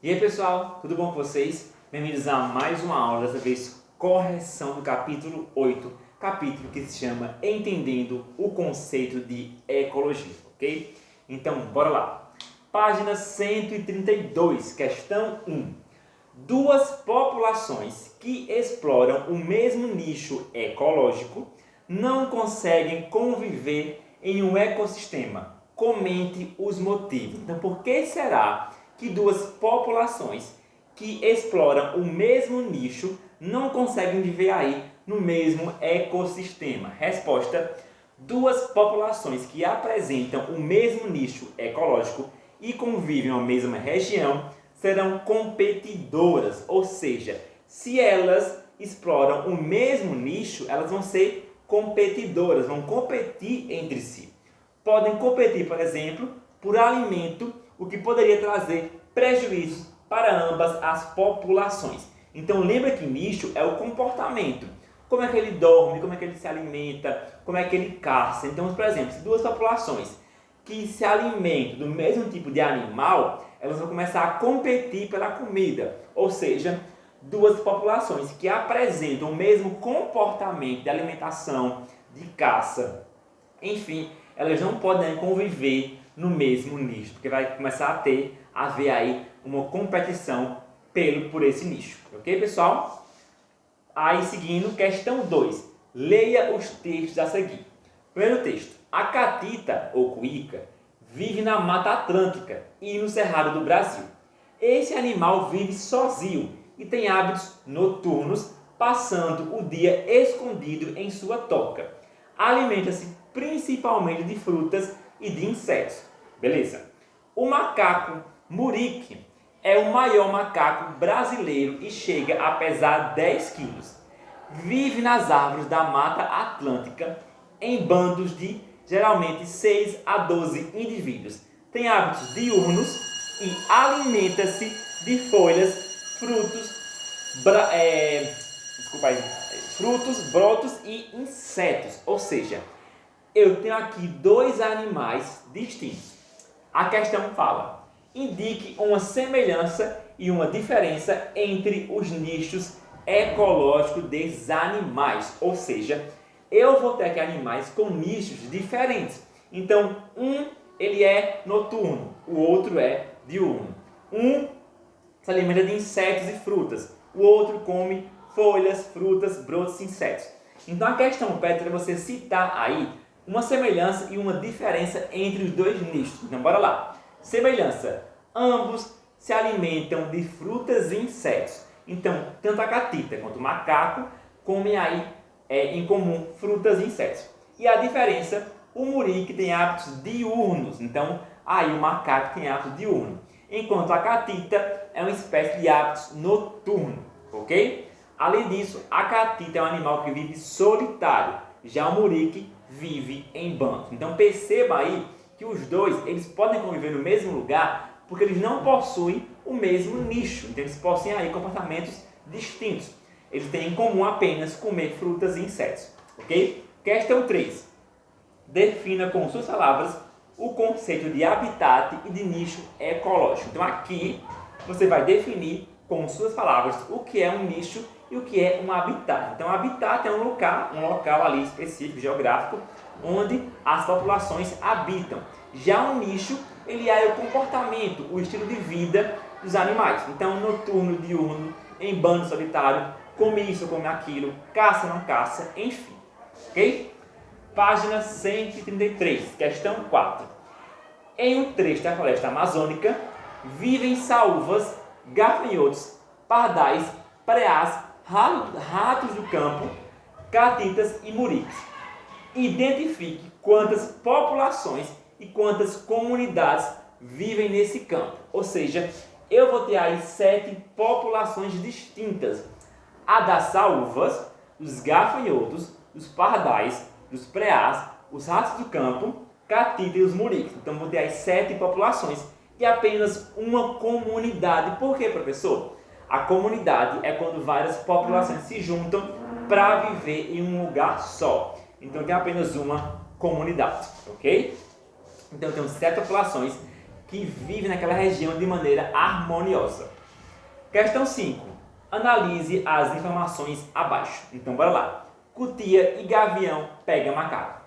E aí pessoal, tudo bom com vocês? Bem-vindos a mais uma aula, dessa vez correção do capítulo 8, capítulo que se chama Entendendo o Conceito de Ecologia, ok? Então, bora lá. Página 132, questão 1. Duas populações que exploram o mesmo nicho ecológico não conseguem conviver em um ecossistema. Comente os motivos. Então, por que será que duas populações que exploram o mesmo nicho não conseguem viver aí no mesmo ecossistema? Resposta: duas populações que apresentam o mesmo nicho ecológico e convivem na mesma região serão competidoras, ou seja, se elas exploram o mesmo nicho, elas vão ser competidoras, vão competir entre si. Podem competir, por exemplo, por alimento, o que poderia trazer prejuízos para ambas as populações. Então lembra que nicho é o comportamento. Como é que ele dorme, como é que ele se alimenta, como é que ele caça. Então, por exemplo, se duas populações que se alimentam do mesmo tipo de animal, elas vão começar a competir pela comida. Ou seja, duas populações que apresentam o mesmo comportamento de alimentação, de caça, enfim, elas não podem conviver no mesmo nicho, porque vai começar a haver aí uma competição por esse nicho. Ok, pessoal? Aí, seguindo, questão 2. Leia os textos a seguir. Primeiro texto. A catita, ou cuíca, vive na Mata Atlântica e no Cerrado do Brasil. Esse animal vive sozinho e tem hábitos noturnos, passando o dia escondido em sua toca. Alimenta-se principalmente de frutas e de insetos. Beleza? O macaco murique é o maior macaco brasileiro e chega a pesar 10 quilos. Vive nas árvores da Mata Atlântica em bandos de geralmente 6 a 12 indivíduos. Tem hábitos diurnos e alimenta-se de folhas, frutos, brotos e insetos. Ou seja, eu tenho aqui dois animais distintos. A questão fala: indique uma semelhança e uma diferença entre os nichos ecológicos desses animais. Ou seja, eu vou ter aqui animais com nichos diferentes. Então, ele é noturno, o outro é diurno. Um se alimenta de insetos e frutas, o outro come folhas, frutas, brotos e insetos. Então a questão pede para você citar aí uma semelhança e uma diferença entre os dois nichos. Então bora lá. Semelhança: ambos se alimentam de frutas e insetos. Então, tanto a catita quanto o macaco comem aí em comum frutas e insetos. E a diferença: o murique tem hábitos diurnos. Então, aí o macaco tem hábitos diurnos, enquanto a catita é uma espécie de hábitos noturnos, ok? Além disso, a catita é um animal que vive solitário, já o murique vive em bando. Então perceba aí que os dois eles podem conviver no mesmo lugar porque eles não possuem o mesmo nicho, então eles possuem aí comportamentos distintos. Eles têm em comum apenas comer frutas e insetos, ok? Questão 3. Defina com suas palavras o conceito de habitat e de nicho ecológico. Então aqui você vai definir com suas palavras o que é um nicho e o que é um habitat. Então, habitat é um local ali específico, geográfico, onde as populações habitam. Já um nicho, ele é o comportamento, o estilo de vida dos animais. Então, noturno, diurno, em bando solitário, come isso, come aquilo, caça, não caça, enfim. Ok? Página 133, questão 4. Em um trecho da floresta amazônica, vivem saúvas, gafanhotos, pardais, preás, ratos do campo, catitas e muriques. Identifique quantas populações e quantas comunidades vivem nesse campo. Ou seja, eu vou ter aí 7 populações distintas. A das saúvas, dos gafanhotos, dos pardais, dos preás, os ratos do campo, catita e os muriques. Então vou ter aí 7 populações e apenas uma comunidade. Por quê, professor? A comunidade é quando várias populações se juntam para viver em um lugar só. Então tem apenas uma comunidade, ok? Então temos 7 populações que vivem naquela região de maneira harmoniosa. Questão 5. Analise as informações abaixo. Então, bora lá. Cutia e gavião pega macaco.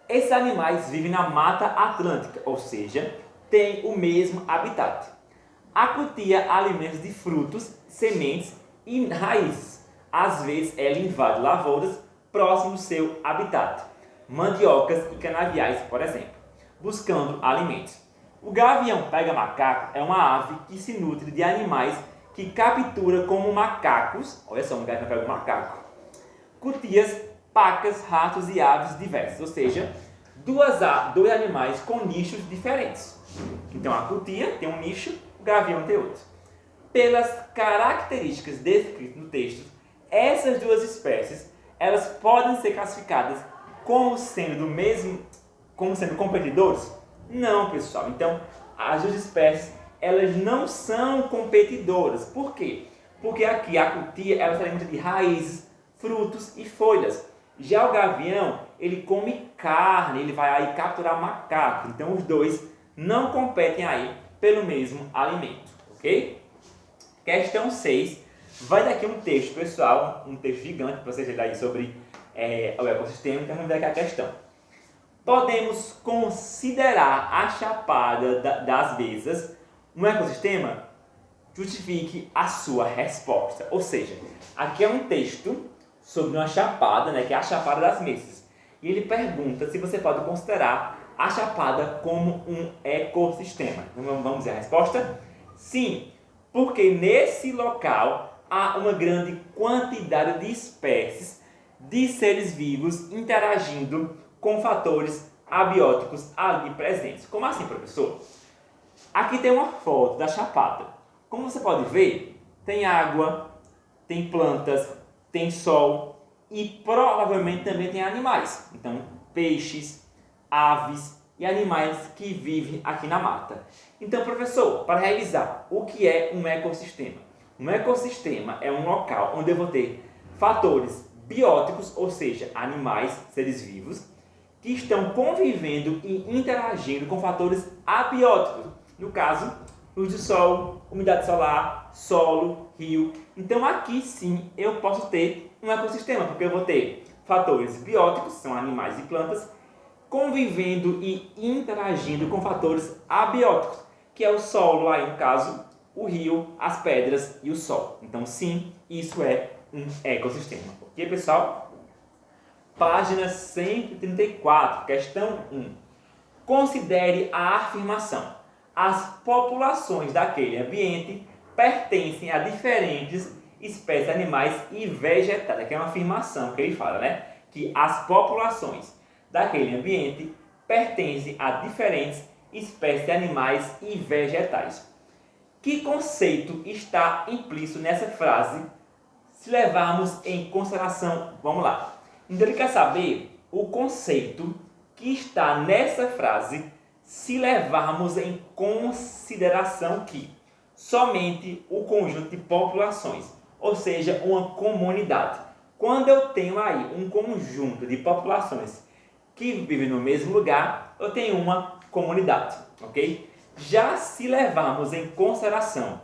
Esses animais vivem na Mata Atlântica, ou seja, têm o mesmo habitat. A cutia alimenta de frutos, sementes e raízes. Às vezes, ela invade lavouras próximo do seu habitat, mandiocas e canaviais, por exemplo, buscando alimentos. O gavião pega-macaco é uma ave que se nutre de animais que captura como macacos, olha só, um gavião pega-macaco, cutias, pacas, ratos e aves diversas, ou seja, dois animais com nichos diferentes. Então a cutia tem um nicho, o gavião tem outro. Pelas características descritas no texto, essas duas espécies elas podem ser classificadas como sendo competidores? Não, pessoal. Então, as duas espécies elas não são competidoras. Por quê? Porque aqui a cutia ela se alimenta de raízes, frutos e folhas. Já o gavião, ele come carne, ele vai aí capturar macaco. Então, os dois não competem aí pelo mesmo alimento, ok? Questão 6. Vai daqui um texto, pessoal, um texto gigante para vocês lerem aí sobre o ecossistema. Então, vamos ver aqui a questão. Podemos considerar a Chapada das Mesas um ecossistema? Justifique a sua resposta. Ou seja, aqui é um texto sobre uma chapada, né, que é a Chapada das Mesas. E ele pergunta se você pode considerar a Chapada como um ecossistema. Então, vamos ver a resposta? Sim, porque nesse local há uma grande quantidade de espécies de seres vivos interagindo com fatores abióticos ali presentes. Como assim, professor? Aqui tem uma foto da chapada. Como você pode ver, tem água, tem plantas, tem sol e provavelmente também tem animais. Então, peixes, aves e animais que vivem aqui na mata. Então, professor, para revisar, o que é um ecossistema? Um ecossistema é um local onde eu vou ter fatores bióticos, ou seja, animais, seres vivos, que estão convivendo e interagindo com fatores abióticos. No caso, luz do sol, umidade solar, solo, rio. Então aqui sim eu posso ter um ecossistema, porque eu vou ter fatores bióticos, são animais e plantas, convivendo e interagindo com fatores abióticos, que é o solo, aí no caso, o rio, as pedras e o sol. Então sim, isso é um ecossistema. Ok, pessoal? Página 134, questão 1. Considere a afirmação. As populações daquele ambiente pertencem a diferentes espécies de animais e vegetais. Aqui é uma afirmação que ele fala, né? Que as populações daquele ambiente pertencem a diferentes espécies de animais e vegetais. Que conceito está implícito nessa frase se levarmos em consideração? Vamos lá. Então ele quer saber o conceito que está nessa frase se levarmos em consideração que somente o conjunto de populações, ou seja, uma comunidade. Quando eu tenho aí um conjunto de populações que vivem no mesmo lugar, eu tenho uma comunidade, ok? Já se levarmos em consideração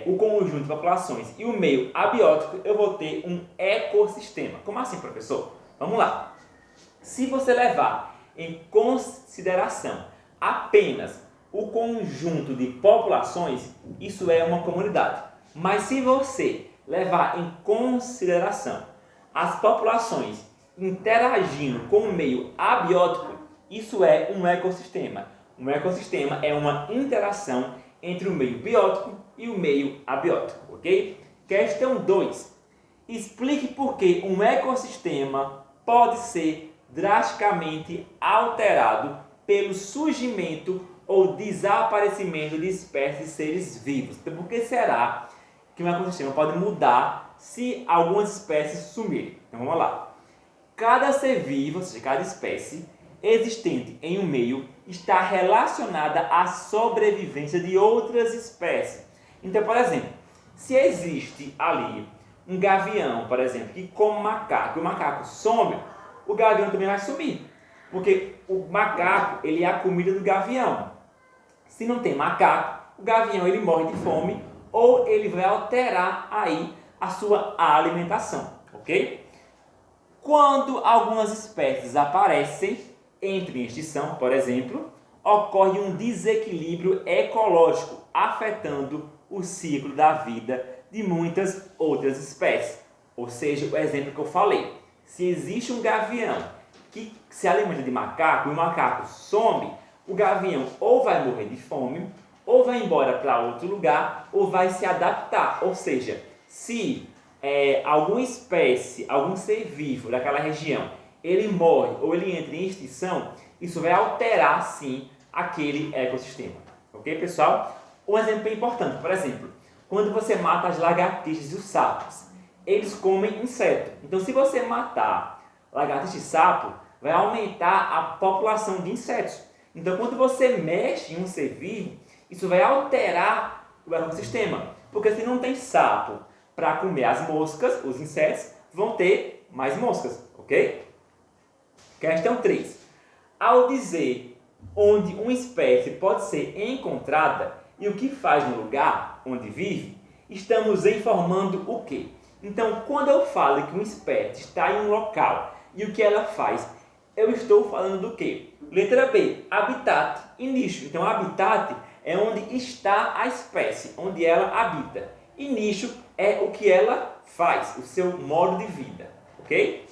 o conjunto de populações e o meio abiótico, eu vou ter um ecossistema. Como assim, professor? Vamos lá. Se você levar em consideração apenas o conjunto de populações, isso é uma comunidade. Mas se você levar em consideração as populações interagindo com o meio abiótico, isso é um ecossistema. Um ecossistema é uma interação entre o meio biótico e o meio abiótico, ok? Questão 2. Explique por que um ecossistema pode ser drasticamente alterado pelo surgimento ou desaparecimento de espécies de seres vivos. Então, por que será que um ecossistema pode mudar se algumas espécies sumirem? Então, vamos lá. Cada ser vivo, ou seja, cada espécie existente em um meio está relacionada à sobrevivência de outras espécies. Então, por exemplo, se existe ali um gavião, por exemplo, que come macaco, e o macaco some, o gavião também vai sumir. Porque o macaco, ele é a comida do gavião. Se não tem macaco, o gavião ele morre de fome ou ele vai alterar aí a sua alimentação, ok? Quando algumas espécies aparecem, entram em extinção, por exemplo, ocorre um desequilíbrio ecológico afetando o ciclo da vida de muitas outras espécies. Ou seja, o exemplo que eu falei, se existe um gavião que se alimenta de macaco e o macaco some, o gavião ou vai morrer de fome, ou vai embora para outro lugar, ou vai se adaptar. Ou seja, se alguma espécie, algum ser vivo daquela região, ele morre ou ele entra em extinção, isso vai alterar sim aquele ecossistema. Ok, pessoal? Um exemplo bem importante, por exemplo, quando você mata as lagartixas e os sapos, eles comem inseto. Então, se você matar lagartixa e sapo, vai aumentar a população de insetos. Então, quando você mexe em um ser vivo, isso vai alterar o ecossistema. Porque se não tem sapo para comer as moscas, os insetos, vão ter mais moscas, ok? Questão 3. Ao dizer onde uma espécie pode ser encontrada e o que faz no lugar onde vive, estamos informando o quê? Então, quando eu falo que uma espécie está em um local e o que ela faz, eu estou falando do quê? Letra B, habitat e nicho. Então, habitat é onde está a espécie, onde ela habita. E nicho é o que ela faz, o seu modo de vida, ok?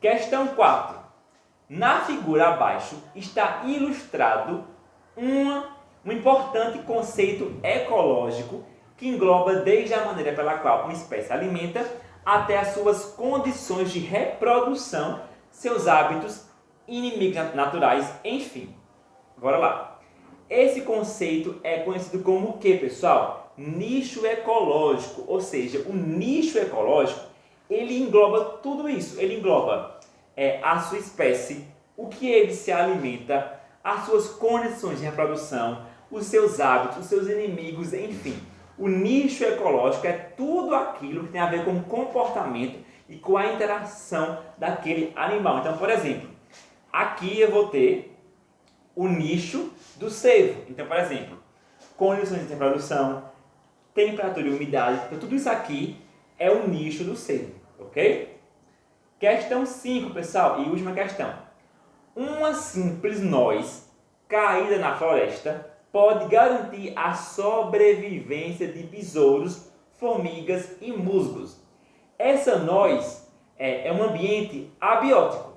Questão 4. Na figura abaixo está ilustrado um importante conceito ecológico que engloba desde a maneira pela qual uma espécie alimenta até as suas condições de reprodução, seus hábitos, inimigos naturais, enfim. Bora lá. Esse conceito é conhecido como o que, pessoal? Nicho ecológico, ou seja, o nicho ecológico, ele engloba tudo isso, ele engloba a sua espécie, o que ele se alimenta, as suas condições de reprodução, os seus hábitos, os seus inimigos, enfim. O nicho ecológico é tudo aquilo que tem a ver com o comportamento e com a interação daquele animal. Então, por exemplo, aqui eu vou ter o nicho do cervo. Então, por exemplo, condições de reprodução, temperatura e umidade. Então, tudo isso aqui é o nicho do cervo, ok? Questão 5, pessoal, e última questão. Uma simples noz caída na floresta pode garantir a sobrevivência de besouros, formigas e musgos. Essa noz é um ambiente abiótico,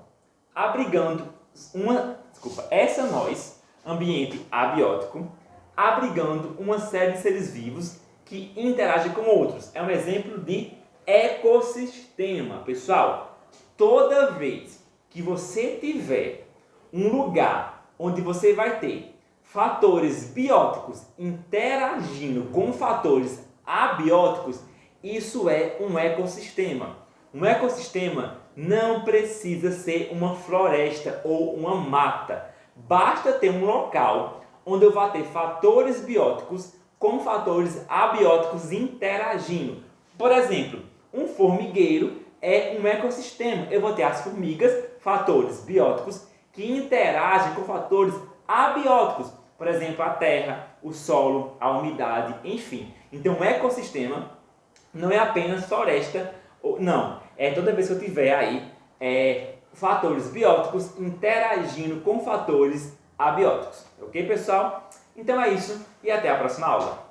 essa noz, ambiente abiótico, abrigando uma série de seres vivos que interagem com outros. É um exemplo de ecossistema, pessoal. Toda vez que você tiver um lugar onde você vai ter fatores bióticos interagindo com fatores abióticos, isso é um ecossistema. Um ecossistema não precisa ser uma floresta ou uma mata. Basta ter um local onde eu vou ter fatores bióticos com fatores abióticos interagindo. Por exemplo, um formigueiro é um ecossistema. Eu vou ter as formigas, fatores bióticos, que interagem com fatores abióticos. Por exemplo, a terra, o solo, a umidade, enfim. Então, um ecossistema não é apenas floresta, não. É toda vez que eu tiver aí fatores bióticos interagindo com fatores abióticos. Ok, pessoal? Então é isso e até a próxima aula.